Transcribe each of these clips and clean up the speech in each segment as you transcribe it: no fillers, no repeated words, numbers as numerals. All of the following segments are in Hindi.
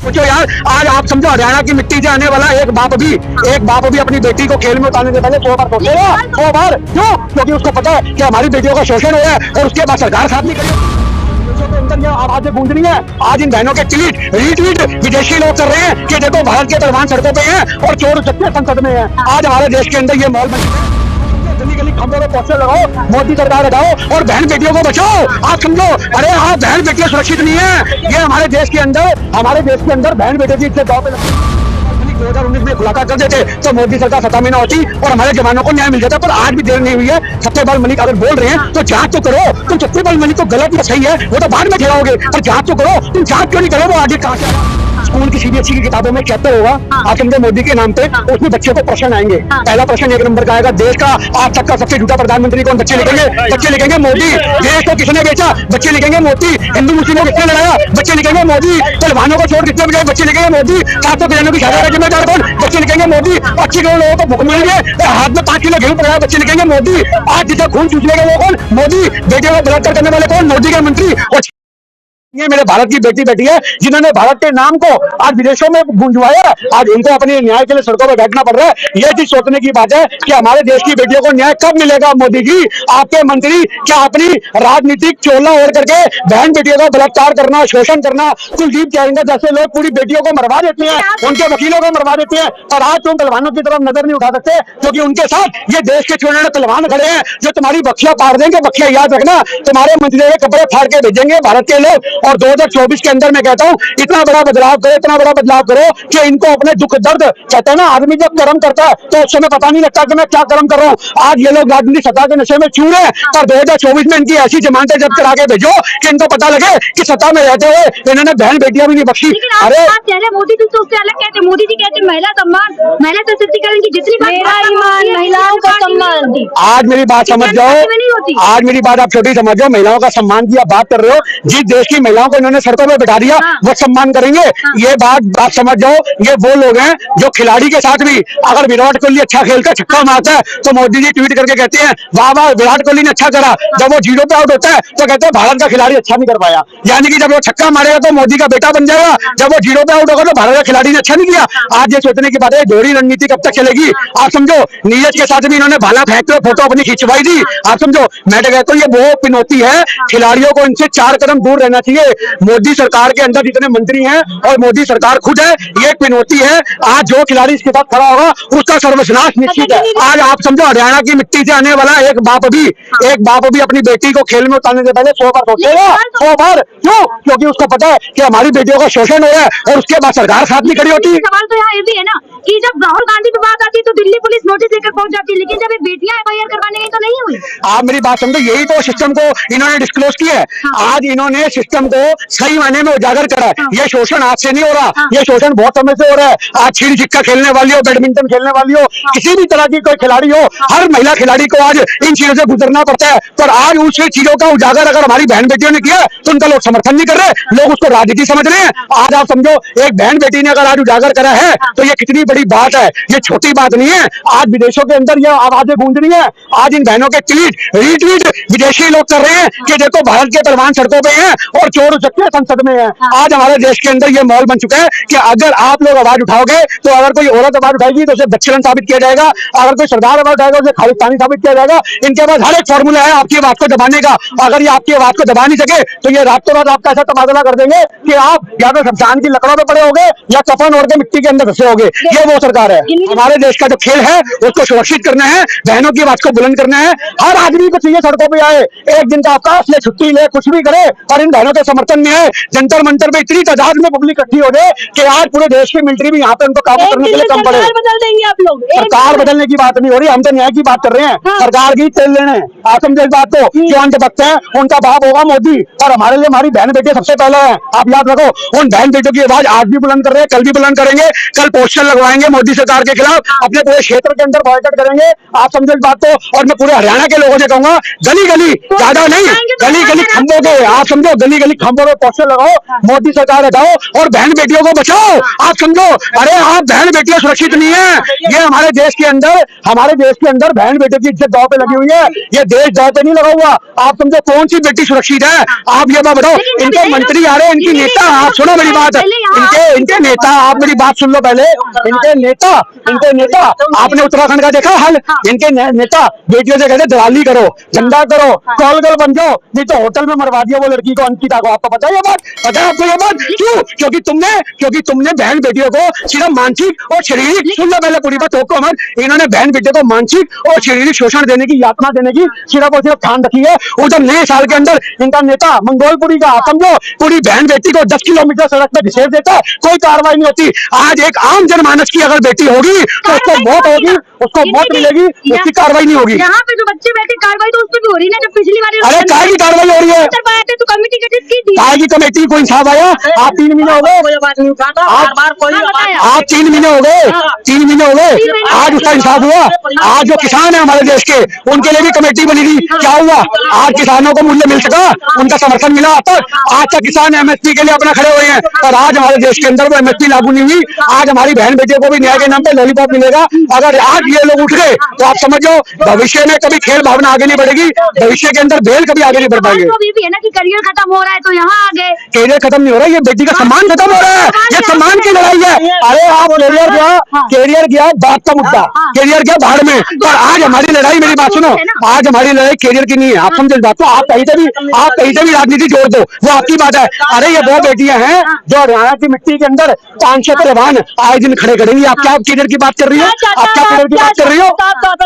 सोचो यार, आज आप समझो हरियाणा की मिट्टी से आने वाला एक बाप भी अपनी बेटी को खेल में उतारने से पहले 100 बार सोचेगा। 100 बार क्यों? क्योंकि उसको पता है कि हमारी बेटियों का शोषण हो रहा है और उसके बाद सरकार साथ नहीं करेगी। आवाजें गूंज रही है, आज इन बहनों के ट्वीट रीट्वीट विदेशी लोग कर रहे हैं कि देखो भारत के पहलवान सड़कों पे हैं और चोर चक्के संसद में हैं। आज हमारे देश के अंदर ये माहौल बन चुका है। गली गली खंभों में पोस्टर लगाओ, मोदी सरकार हटाओ और बहन बेटियों को बचाओ। आप समझो, अरे आप बहन बेटियां सुरक्षित नहीं है। ये हमारे देश के अंदर बहन बेटियों की इज्जत दांव पे 2019 में खुलासा कर देते तो मोदी सरकार सत्ता में न होती और हमारे जवानों को न्याय मिल जाता। पर आज भी देर नहीं हुई है। सत्यपाल मलिक अगर बोल रहे हैं तो जांच तो करो। तुम सत्यपाल मलिक को गलत या सही है वो तो बाद में ठहराओगे, पर जांच तो करो। तुम जांच क्यों नहीं करो? वो आगे कहां से स्कूल की सीबीएसई की किताबों में चैप्टर होगा आप समझे मोदी के नाम पे, उसमें बच्चों को प्रश्न आएंगे। पहला प्रश्न 1 नंबर का आएगा, देश का आज तक का सबसे झूठा प्रधानमंत्री कौन? बच्चे लिखेंगे मोदी। देश को किसने बेचा? बच्चे लिखेंगे मोदी। हिंदू मुस्लिमों को किसने लड़ाया? बच्चे लिखेंगे मोदी। पहलवानों को छोड़ किसने बजाए? बच्चे लिखेंगे मोदी। 700 किसानों की शादी का जिम्मेदार कौन? बच्चे लिखेंगे मोदी। 80 करोड़ लोगों को भूख मिलेंगे, हाथ में 5 किलो गेहूं पड़ा, बच्चे लिखेंगे मोदी। आज जिसका खून चूसलेगा वो कौन? मोदी। बेटियों को बलात्कार करने वाले कौन? मोदी के मंत्री। ये मेरे भारत की बेटी बैठी है जिन्होंने भारत के नाम को आज विदेशों में गुंजवाया। आज इनको अपने न्याय के लिए सड़कों पर बैठना पड़ रहा है। ये चीज सोचने की बात है कि हमारे देश की बेटियों को न्याय कब मिलेगा? मोदी जी, आपके मंत्री क्या अपनी राजनीतिक चोला ओढ़ करके बहन बेटियों का बलात्कार करना, शोषण करना, कुलदीप जाएंगे जैसे लोग पूरी बेटियों को मरवा देते हैं, उनके वकीलों को मरवा देते हैं। और आज तुम पहलवानों की तरफ नजर नहीं उठा सकते क्योंकि उनके साथ ये देश के छोटे पहलवान खड़े हैं जो तुम्हारी बखिया पार देंगे। बखिया याद रखना, तुम्हारे मंत्री के कपड़े फाड़ के भेजेंगे भारत के लोग। और 2024 के अंदर मैं कहता हूं इतना बड़ा बदलाव करो कि इनको अपने दुख दर्द, कहते हैं ना आदमी जब कर्म करता है तो उस समय पता नहीं लगता कि मैं क्या कर्म कर रहा हूं। आज ये लोग राजनीतिक सत्ता के नशे में चूर है, पर 2024 में इनकी ऐसी जमानतें जब्त करा के भेजो कि इनको पता लगे कि सत्ता में रहते हुए इन्होंने बहन बेटियां भी नहीं बख्शी। अरे मोदी जी तो उससे अलग कहते, मोदी जी कहते महिला सम्मान, महिला सशक्तिकरण की जितनी महिलाओं का सम्मान। आज मेरी बात समझ जाओ, आज मेरी बात आप छोटी समझ जाओ। महिलाओं का सम्मान की आप बात कर रहे हो, जिस देश की महिलाओं को इन्होंने सड़कों में बैठा दिया वो सम्मान करेंगे। ये बात समझ जाओ। ये वो लोग हैं जो खिलाड़ी के साथ भी अगर विराट कोहली अच्छा खेलकर छक्का मारता है तो मोदी जी ट्वीट करके कहते हैं वाह वाह विराट कोहली ने अच्छा करा। जब वो 0 पे आउट होता है तो कहते हैं भारत का खिलाड़ी अच्छा नहीं कर पाया। यानी कि जब वो छक्का मारेगा तो मोदी का बेटा बन जाएगा, जब वो 0 पे आउट होगा तो भारत का खिलाड़ी ने अच्छा नहीं किया। आज ये सोचने की बात है दोहरी रणनीति कब तक चलेगी? आप समझो नीरज के साथ भी इन्होंने भाला फेंक के फोटो अपनी खिंचवाई थी। आप समझो, मैं तो कहता हूँ ये वो पिनौती है, खिलाड़ियों को इनसे 4 कदम दूर रहना चाहिए। मोदी सरकार के अंदर जितने मंत्री हैं और मोदी सरकार खुद है, ये पिनौती है। आज जो खिलाड़ी इसके साथ खड़ा होगा उसका सर्वनाश निश्चित है। आज आप समझो हरियाणा की मिट्टी से आने वाला एक बाप भी अपनी बेटी को खेल में उतारने से पहले 100 बार सोचेगा। 100 बार क्यों? क्योंकि उसको पता है कि हमारी बेटियों का शोषण हो रहा है और उसके बाद सरकार साथ नहीं खड़ी होती। सवाल तो यहाँ ये भी है ना कि जब राहुल गांधी की बात आती है तो दिल्ली पुलिस नोटिस देकर पहुंच जाती है, लेकिन जब ये बेटियां एफआईआर करवाने गई तो नहीं हुई। आप मेरी बात समझो, यही तो सिस्टम को इन्होंने डिस्क्लोज किया है। आज इन्होंने सिस्टम को सही मायने में उजागर करा है। ये शोषण आज से नहीं हो रहा, ये शोषण बहुत समय से हो रहा है। आज छिड़ी छिक्का खेलने वाली हो, बैडमिंटन खेलने वाली हो, किसी भी तरह की कोई खिलाड़ी हो, हर महिला खिलाड़ी को आज इन चीजों से गुजरना पड़ता है। पर आज उस चीजों का उजागर अगर हमारी बहन बेटियों ने किया तो उनका लोग समर्थन नहीं कर रहे, लोग उसको राजनीति समझ रहे हैं। आज आप समझो एक बहन बेटी ने अगर आज उजागर करा है तो ये कितनी बड़ी बात है, ये छोटी बात नहीं है। आज विदेशों के अंदर ये आवाजें गूंज रही है, आज इन बहनों के ट्वीट रीट्वीट विदेशी लोग कर रहे हैं कि देखो भारत के पहलवान सड़कों पे हैं और चोर चक्के संसद में है। आज हमारे देश के अंदर ये माहौल बन चुका है कि अगर आप लोग आवाज उठाओगे तो अगर कोई औरत आवाज उठाएगी तो उसे बच्चलन साबित किया जाएगा, अगर कोई सरदार आवाज उठाएगा उसे खालिस्तानी साबित किया जाएगा। इनके पास हर एक फॉर्मूला है आपकी आवाज को दबाने का। अगर ये आपकी आवाज को दबा नहीं सके तो ये रातों रात आपका ऐसा तबादला कर देंगे कि आप या तो शमशान की लकड़ों पे पड़े होगे या कफन ओढ़ के मिट्टी के अंदर फंसे होगे। ये वो सरकार है। हमारे देश का जो खेल है उसको सुरक्षित करना है, बहनों की आवाज को बुलंद करना है। हर आदमी को चाहिए सड़कों पे आए, एक दिन का अवकाश ले, छुट्टी ले, कुछ भी करे और इन बहनों के समर्थन में आए। जंतर मंतर पे इतनी तादाद में पब्लिक इकट्ठी हो जाए कि आज पूरे देश की मिलिट्री भी यहाँ पे उनको काबू करने के लिए कम पड़े। बदल देंगे आप लोग। सरकार बदलने की बात नहीं हो रही, हम तो न्याय की बात कर रहे हैं। सरकार की तेल लेने आप समझे इस बात को कि अंधभक्त है उनका बाप होगा मोदी और हमारे लिए हमारी बहन बेटी सबसे पहले है। आप याद रखो, उन बहन बेटियों की आवाज आज भी बुलंद कर रहे हैं, कल भी बुलंद करेंगे। कल पोस्टर लगवाएंगे मोदी सरकार के खिलाफ, अपने पूरे क्षेत्र के अंदर बॉयकॉट करेंगे। आप समझो इस बात को। और मैं पूरे हरियाणा के लोगों से कहूंगा गली गली, ज्यादा नहीं, गली गली खंभों के, आप समझो गली गली खाली खंभों में पोस्टर लगाओ, मोदी सरकार हटाओ और बहन बेटियों को बचाओ। आप समझो, अरे आप बहन बेटियां सुरक्षित नहीं है। ये हमारे देश के अंदर बहन बेटियों की इज्जत दांव पे लगी हुई है। ये देश दांव पे नहीं लगा हुआ। आप समझो कौन सी बेटी सुरक्षित है? आप ये बात बताओ। इनके मंत्री आ रहे हैं, इनकी नेता, आप सुनो मेरी बात, इनके नेता, आप मेरी बात सुन लो पहले। इनके नेता आपने उत्तराखंड का देखा हाल? इनके नेता बेटियों से कहते दलाली करो, धंधा करो, कॉल गर्ल बन जाओ, नहीं तो होटल में मरवा दिया वो लड़की को, अंकिता को। आपको पता है ये बात? पता है आपको ये बात? क्यों? क्योंकि तुमने बहन बेटियों को सिर्फ मानसिक और शारीरिक, सुन लो पहले पूरी बात, तो इन्होंने बहन बेटियों को मानसिक और शारीरिक शोषण देने की, यातना देने की सिर्फ और सिर्फ ठान रखी है। उधर नए साल के अंदर इनका नेता मंगोलपुरी का, समझो, पूरी बहन बेटी को 10 किलोमीटर सड़क पर घिसेड़ देता है, कोई कार्रवाई नहीं होती। आज एक आम जनमानस की अगर बेटी होगी तो उसको मौत होगी, उसको मौत मिलेगी, उसकी कार्रवाई नहीं होगी। यहाँ पे जो बच्चे बैठे कार्रवाई तो उस पर भी हो रही है ना, जब पिछली बार अरे काय की कार्रवाई हो रही है? तो कमेटी गठित की थी, काय की कमेटी को इंसाफ आया? आप 3 महीने हो गए, आप 3 महीने हो गए, 3 महीने हो गए, आज उसका इंसाफ हुआ। आज जो किसान है हमारे देश के, उनके लिए भी कमेटी बनी थी, क्या हुआ? आज किसानों को मूल्य मिल सका, उनका समर्थन मिला। तक आज तक किसान एमएसपी के लिए अपना खड़े हुए हैं, और आज हमारे देश के अंदर वो एमएसपी लागू नहीं हुई। आज हमारी बहन बेटियों को भी न्याय के नाम पे लॉलीपॉप मिलेगा। अगर आज ये लोग उठ गए तो आप समझो भविष्य में कभी खेल भावना आगे नहीं बढ़ेगी, भविष्य के अंदर बेल कभी आगे नहीं बढ़ पाएंगे। तो भी है ना कि करियर खत्म हो रहा है तो यहाँ आ गए। करियर खत्म नहीं हो रहा है, ये बेटी का सम्मान खत्म हो रहा है, ये सम्मान की लड़ाई है। अरे आप कैरियर गया बात का मुद्दा, कैरियर गया बाहर में, पर आज हमारी लड़ाई, मेरी बात सुनो, आज हमारी लड़ाई कैरियर की नहीं है। आप समझो इस बात को, आप कहीं से भी राजनीति जोड़ दो, वो आपकी बात है। अरे ये वो बेटियां हैं जो हरियाणा की मिट्टी के अंदर 500 पहलवान आए दिन खड़े करेंगी। आप क्या कैरियर की बात कर रही हो? आप क्या कैरियर की बात कर रही हो?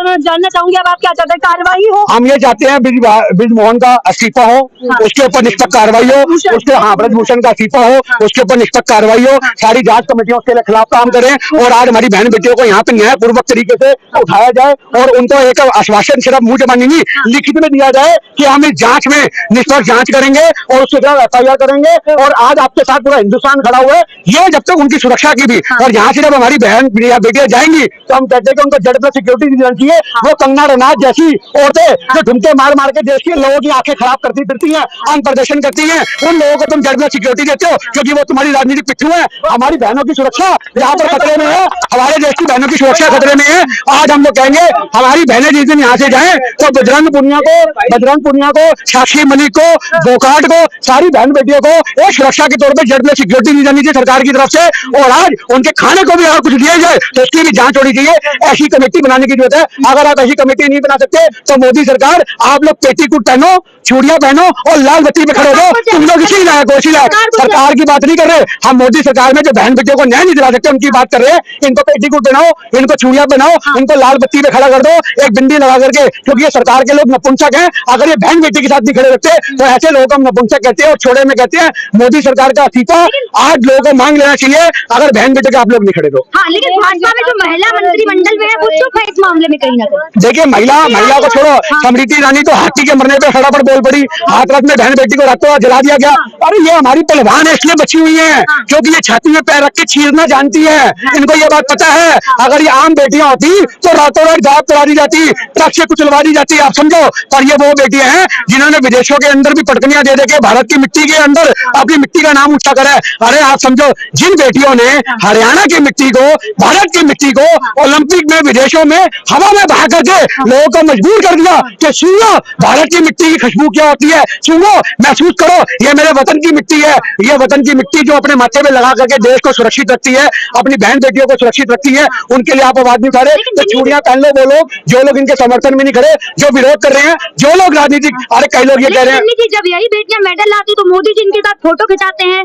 मैं जानना चाहूंगी अब आप क्या चाहते हैं? कार्रवाई हो? हम ये चाहते हैं ब्रिजमोहन का इस्तीफा हो, उसके ऊपर निष्पक्ष कार्रवाई हो, उसके ब्रजभूषण का इस्तीफा हो, उसके ऊपर निष्पक्ष कार्रवाई हो, सारी जांच कमेटियां उसके खिलाफ काम करें, और आज हमारी बहन बेटियों को यहाँ पे न्यायपूर्वक तरीके से उठाया जाए, और उनको एक आश्वासन सिर्फ मुंह जबानी नहीं, लिखित में दिया जाए कि हम इस जांच में निष्पक्ष जांच करेंगे और उसके खिलाफ FIR करेंगे। और आज आपके साथ पूरा हिंदुस्तान खड़ा हुआ है, ये जब तक उनकी सुरक्षा की भी, और यहाँ से जब हमारी बहन बेटियां जाएंगी तो हम कहते हैं कि उनको जेड प्लस सिक्योरिटी दी जानी चाहिए। वो कंगना रनौत जैसी औरतें जो ढुमके मार मार के देश के लोगों की आंखें खराब करती फिरती हैं, अंग प्रदर्शन करती हैं, उन लोगों को तुम जेड प्लस सिक्योरिटी देते हो क्योंकि वो तुम्हारी राजनीतिक पिट्ठू है। हमारी बहनों की सुरक्षा यहाँ पर खतरे में है, हमारे देश की बहनों की सुरक्षा खतरे में है। आज हम लोग कहेंगे हमारी बहनें जिस दिन यहाँ से जाएं तो बजरंग पुनिया को, साक्षी मलिक को, बोकाट को, सारी बहन बेटियों को एक सुरक्षा के तौर पर जेड प्लस सिक्योरिटी दी जानी चाहिए सरकार की तरफ से। और आज उनके खाने को भी अगर कुछ दिया जाए तो उसकी भी जांच होनी चाहिए। ऐसी कमेटी बनाने की जरूरत है। अगर आप ऐसी कमेटी नहीं बना सकते तो मोदी सरकार, आप लोग पेटीकोट पहनो, चूड़ियां पहनो और लाल बत्ती पे खड़े हो। तुम लोग इसी लायक हो, सरकार की बात नहीं कर रहे हम। मोदी सरकार में जो बहन बेटियों को न्याय नहीं दिला सकते उनकी बात कर रहे हैं। इनको पेटीकोट पहनाओ, इनको चूड़ियां पहनाओ, इनको लाल बत्ती पे खड़ा कर दो, एक बिंदी लगा करके, क्योंकि ये सरकार के लोग नपुंसक हैं। अगर ये बहन बेटी के साथ नहीं खड़े रखते तो ऐसे लोगों को हम नपुंसक कहते हैं और छोड़े में कहते हैं। मोदी सरकार का इस्तीफा आज लोगों को मांग लेना चाहिए अगर बहन बेटे के आप लोग नहीं खड़े तो। हाँ, लेकिन भाजपा में जो महिला मंत्रिमंडल में है वो चुप है इस मामले में कहीं ना कहीं। देखिए महिला को छोड़ो, स्मृति ईरानी तो हाथी के मरने पे खड़ा पर बोल पड़ी, हाथ रथ में बहन बेटी को रातों रात जला दिया गया। अरे ये हमारी पहलवान है इसलिए बची हुई है क्योंकि ये छाती में पैर रख के चीरना जानती है। इनको ये बात पता है अगर ये आम बेटियां होती तो रातों रात गायब करा दी जाती, ट्रक से कुचलवा दी जाती, आप समझो। पर ये वो बेटियां हैं जिन्होंने विदेशों के अंदर भी पटकनियां दे के भारत की मिट्टी के अंदर अपनी मिट्टी का नाम ऊंचा करा है। अरे आप समझो जिन बेटियों ने हरियाणा की मिट्टी को, भारत की मिट्टी को ओलंपिक में विदेशों में हवा में बहा करके लोगों को मजबूर कर दिया कि सुनो भारत की मिट्टी की खुशबू क्या होती है, सुनो महसूस करो ये मेरे वतन की मिट्टी है। ये वतन की मिट्टी जो अपने माथे में लगा करके देश को सुरक्षित रखती है, अपनी बहन बेटियों को सुरक्षित रखती है, उनके लिए आप आवाज नहीं उठा रहे। तो चूड़ियां पहन लो वो लोग जो लोग इनके समर्थन में नहीं खड़े, जो विरोध कर रहे हैं, जो लोग राजनीतिक, अरे कई लोग ये कह रहे हैं जब यही बेटियां मेडल लाती तो मोदी जी इनके साथ फोटो खिंचाते हैं।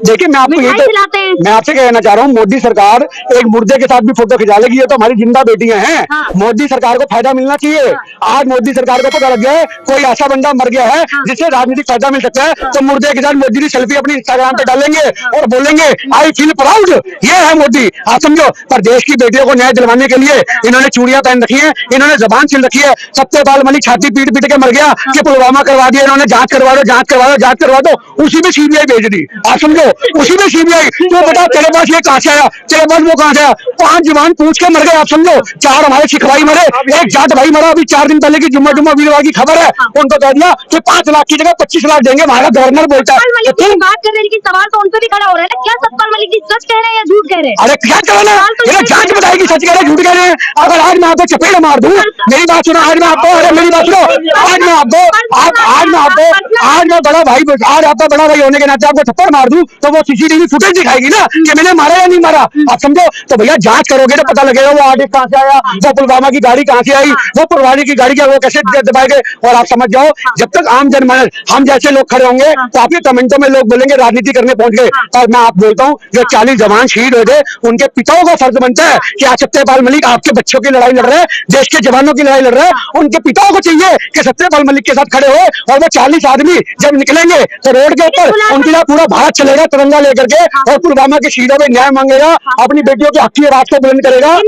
देखिए मैं आपसे कहना चाह रहा हूँ मोदी सरकार एक मुर्दे के साथ भी फोटो खिंचा लेगी, ये तो हमारी जिंदा बेटियां हैं। मोदी सरकार को फायदा मिलना चाहिए। आज मोदी सरकार को पता लग गया है कोई ऐसा बंदा मर गया है जिससे राजनीतिक फायदा मिल सकता है तो मुर्दे के साथ मोदी की सेल्फी अपनी इंस्टाग्राम पे डालेंगे और बोलेंगे आई फील प्राउड। ये है मोदी, आप समझो। पर देश की बेटियों को न्याय दिलवाने के लिए इन्होंने चूड़ियां पहन रखी है, इन्होंने जबान छिल रखी है। सत्यपाल मलिक छाती पीट पीट के मर गया कि पुलवामा करवा दिया इन्होंने, जांच करवा दो, उसी में CBI भेज दी। समझो उसी में CBI तो बता तेरे पास ये कहां से आया, तेरे पास वो कहां से आया। 5 जवान पूछ के मर गए, आप समझो। 4 हमारे सिख भाई मरे, एक जाट भाई मरा। अभी 4 दिन पहले की जुम्मा वीरवार की खबर है। उनको कह दिया कि 5 लाख की जगह 25 लाख देंगे हमारा गवर्नर बोलता है सतपाल मलिक की बात कर रहे हैं, लेकिन सवाल तो उन पे भी खड़ा हो रहा है ना, क्या सतपाल मलिक जी सच कह रहे हैं या झूठ कह रहे हैं? अरे क्या करना है, जांच बताएगी सच कह रहे हैं झूठ कह रहे हैं। अगर आज मैं आपको चपेट मार दूं, मेरी बात सुनो, आज मैं आपको, अरे मेरी बात सुनो, आज मैं आपको, आज मैं बड़ा भाई, आज आपका बड़ा भाई होने के नाते आपको थप्पड़ मार दूं, तो वो सीसीटीवी फुटेज दिखाएगी ना कि मैंने मारा या नहीं मारा। आप समझो, तो भैया जांच करोगे तो पता लगेगा वो आर्टिस्ट कहाँ से आया, वो पुलवामा की गाड़ी कहाँ से आई, वो पुलवामा की गाड़ी का वो कैसे दबाए गए। और आप समझ जाओ, जब तक आम जनमानस, हम जैसे लोग खड़े होंगे तो आपके कमेंटों में लोग बोलेंगे राजनीति करने पहुंच गए। और मैं आप बोलता हूँ, जो 40 जवान शहीद हो गए, उनके पिताओं का फर्ज बनता है कि आज सत्यपाल मलिक आपके बच्चों की लड़ाई लड़ रहे हैं, देश के जवानों की लड़ाई लड़ रहे हैं। उनके पिताओं को चाहिए कि सत्यपाल मलिक के साथ खड़े हो, और वो 40 आदमी जब निकलेंगे तो रोड के ऊपर उनके लिए पूरा भारत चलेगा तिरंगा लेकर के, और पुलवामा के शहीदों में न्याय मांगेगा, अपनी बेटियों की हक की आवाज को बुलंद करेगा।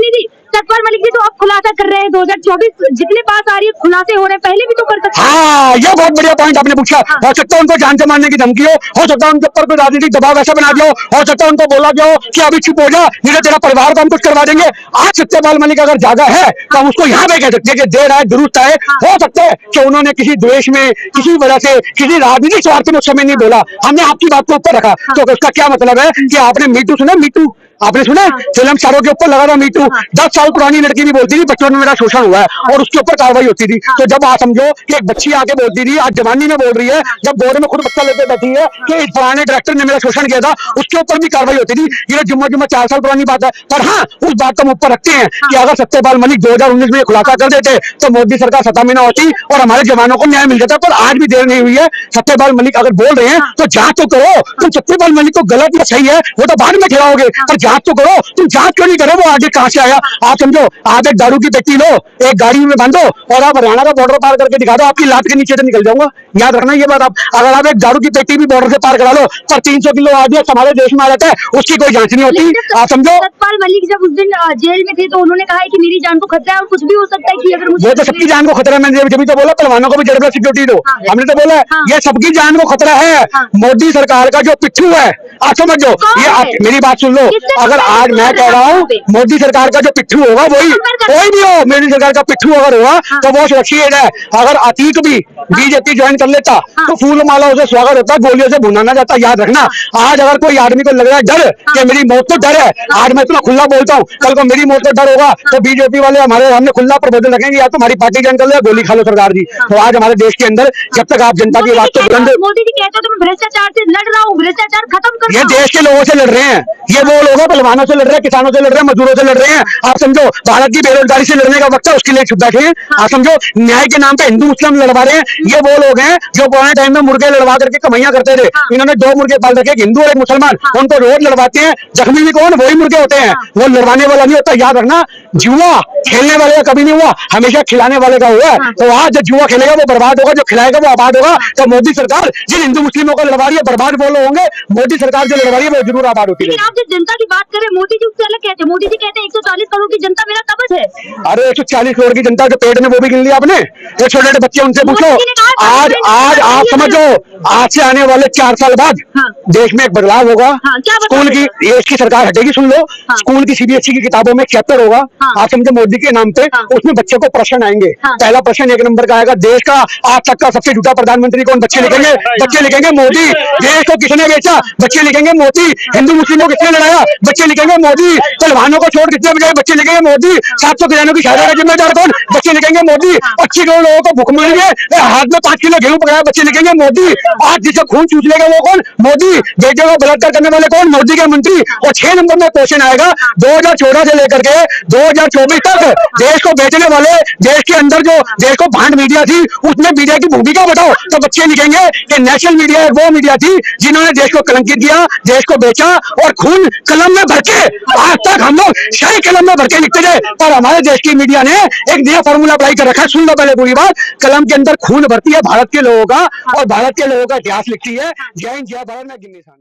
सतपाल मलिक जी तो अब खुलासा कर रहे हैं, 2024 जितने पास आ रही है खुलासे हो रहे हैं, पहले भी तो कर सकते हैं। हाँ, ये बहुत बढ़िया पॉइंट आपने पूछा। हो सकता है उनको जान से मारने की धमकी हो सकता है उनके ऊपर कोई राजनीतिक दबाव ऐसा बना दिया हो सकता है उनको बोला गया हो कि अभी चुप हो जा, नहीं तो तेरा परिवार को हम कुछ करवा देंगे। आज सत्यपाल मलिक अगर जागा है तो हम उसको यहाँ पे कह सकते हैं कि देर है दुरुस्त है। हो सकता है कि उन्होंने किसी द्वेष में, किसी वजह से, किसी राजनीतिक स्वार्थ में उस समय नहीं बोला, हमने आपकी बात को ऊपर रखा। तो उसका क्या मतलब है कि आपने मीटू सुना, मीटू आपने सुना, फिल्म स्टारों के ऊपर लगा था मीटू, 10 साल पुरानी लड़की भी बोलती थी बच्चों में मेरा शोषण हुआ है, और उसके ऊपर कार्रवाई होती थी। तो जब आप समझो कि एक बच्ची आके बोलती थी, आज जवानी में बोल रही है, जब बोर्ड में खुद बच्चा लेके बैठी है कि इस पुराने डायरेक्टर ने मेरा शोषण किया था, उसके ऊपर भी कार्रवाई होती थी। ये जुम्मा 4 साल पुरानी बात है। पर हाँ, उस बात को हम ऊपर रखते हैं कि अगर सत्यपाल मलिक 2019 में खुलासा कर देते तो मोदी सरकार सत्ता में न होती और हमारे जवानों को न्याय मिल जाता। पर आज भी देर नहीं हुई है। सत्यपाल मलिक अगर बोल रहे हैं तो जांच तो करो। तुम सत्यपाल मलिक को गलत या सही है वो तो बाद में ठहराओगे, पर जांच तो करो। तुम जांच क्यों नहीं करो वो आगे कहां से आया। आप समझो, आप एक दारू की पेटी लो, एक गाड़ी में बांधो और आप हरियाणा का बॉर्डर पार करके दिखा दो, आपकी लात के नीचे से निकल जाऊंगा। याद रखना ये बात। आप अगर आप एक दारू की पेटी भी बॉर्डर से पार करा लो, पर 300 किलो आरडीएक्स हमारे देश में आ जाता है, उसकी कोई जांच नहीं होती। आप समझो, सतपाल मलिक जब उस दिन जेल में थे तो उन्होंने कहा है कि मेरी जान को खतरा है और कुछ भी हो सकता है कि अगर मुझे, वो तो सबकी जान को खतरा है। मैंने जब तो बोला पहलवानों को भी जरूरत सिक्योरिटी दो, हमने तो बोला ये सबकी जान को खतरा है। मोदी सरकार का जो पिट्ठू है, आप समझो, ये मेरी बात सुन लो। अगर आज मैं कह रहा हूँ मोदी सरकार का जो पिट्ठू होगा वही, कोई भी हो, मोदी सरकार का पिट्ठू अगर होगा तो वो सुरक्षित है। अगर अतीक भी बीजेपी ज्वाइन कर लेता तो फूल माला उसे स्वागत होता, गोलियों से भुनाना जाता। याद रखना, आज अगर कोई आदमी को लग रहा है डर कि मेरी मौत तो डर है, आज मैं इतना खुला बोलता हूँ, कल को मेरी मौत तो डर होगा, तो बीजेपी वाले हमारे सामने खुला प्रबोधन रखेंगे, या तुम्हारी पार्टी ज्वाइन कर लो, गोली खा लो सरकार जी। तो आज हमारे देश के अंदर जब तक आप जनता की बात को बुलंद, मोदी जी कहते हो तो मैं भ्रष्टाचार से लड़ रहा हूँ, भ्रष्टाचार खत्म कर, ये देश के लोगों से लड़ रहे हैं। ये वो लोग हैं पहलवानों से लड़ रहे हैं, किसानों से लड़ रहे हैं, मजदूरों से लड़ रहे हैं। आप समझो, भारत की बेरोजगारी से लड़ने का वक्त है, उसके लिए चुप बैठे हैं। आप समझो, न्याय के नाम पे हिंदू मुस्लिम लड़वा रहे हैं। ये वो लोग हैं जो पुराने टाइम में मुर्गे लड़वा करके कमाइयां करते थे। इन्होंने 2 मुर्गे पाल रखे, एक हिंदू और एक मुसलमान, उनको रोज लड़वाते हैं। जख्मी भी कौन, वही मुर्गे होते हैं, वो लड़वाने वाला नहीं होता। याद रखना, जुआ खेलने वाले का कभी नहीं हुआ, हमेशा खिलाने वाले का हुआ है। तो आज जो जुआ खेलेगा वो बर्बाद होगा, जो खिलाएगा वो आबाद होगा। तो मोदी सरकार जिन हिंदू मुस्लिमों को लड़वा रही है बर्बाद वो लोग होंगे, मोदी सरकार जो लड़वा रही है वो जरूर आबाद होती है। आप जो जनता की बात करें, मोदी जी उससे अलग कहते हैं। मोदी जी कहते हैं 140 करोड़ की जनता मेरा कब्ज है। अरे 140 करोड़ की जनता जो पेट में, वो भी गिन लिया आपने। ये छोटे छोटे बच्चे, उनसे पूछो। आज आप समझो, आज से आने वाले 4 साल बाद देश में एक बदलाव होगा। स्कूल की, ये इसकी सरकार हटेगी, सुन लो, स्कूल की सीबीएसई की किताबों में चैप्टर होगा, आप समझो मोदी के नाम पे, उसमें बच्चे को प्रश्न आएंगे। पहला प्रश्न 1 नंबर का आएगा, देश का आज तक का सबसे झूठा प्रधानमंत्री कौन। बच्चे लिखेंगे, बच्चे लिखेंगे मोदी। देश को किसने बेचा, बच्चे लिखेंगे मोदी। हिंदू मुस्लिमों को किसने लड़ाया, बच्चे लिखेंगे मोदी। पहलवानों को छोड़ कितने बजाए, बच्चे लिखेंगे मोदी। 700 किसानों की शादी का जिम्मेदार कौन, बच्चे लिखेंगे मोदी। 80 करोड़ लोगों को भूख मिल गई, हाथ में 5 किलो गेहूं पकड़ाया, बच्चे लिखेंगे मोदी। आज जिसे खून चूस लेगा वो कौन, मोदी। बेटियों को बलात्कार करने वाले कौन, मोदी के मंत्री। और 6 नंबर में क्वेश्चन आएगा, 2014 से लेकर के 2024 तक देश को बेचने वाले, देश के अंदर जो देश को भांड मीडिया थी, उसमें मीडिया की भूमिका बताओ। तो बच्चे लिखेंगे कि नेशनल मीडिया वो मीडिया थी जिन्होंने देश को कलंकित किया, देश को बेचा, और खून कलम में भर के, आज तक हम लोग सही कलम में भर के लिखते थे, पर हमारे देश की मीडिया ने एक नया फॉर्मूला अप्लाई कर रखा है। सुन लो पहले पूरी बात, कलम के अंदर खून भरती है भारत के लोगों का, और भारत के लोगों का इतिहास लिखती है। जय हिंद, जय भारत, मैं गिन्नी साहब।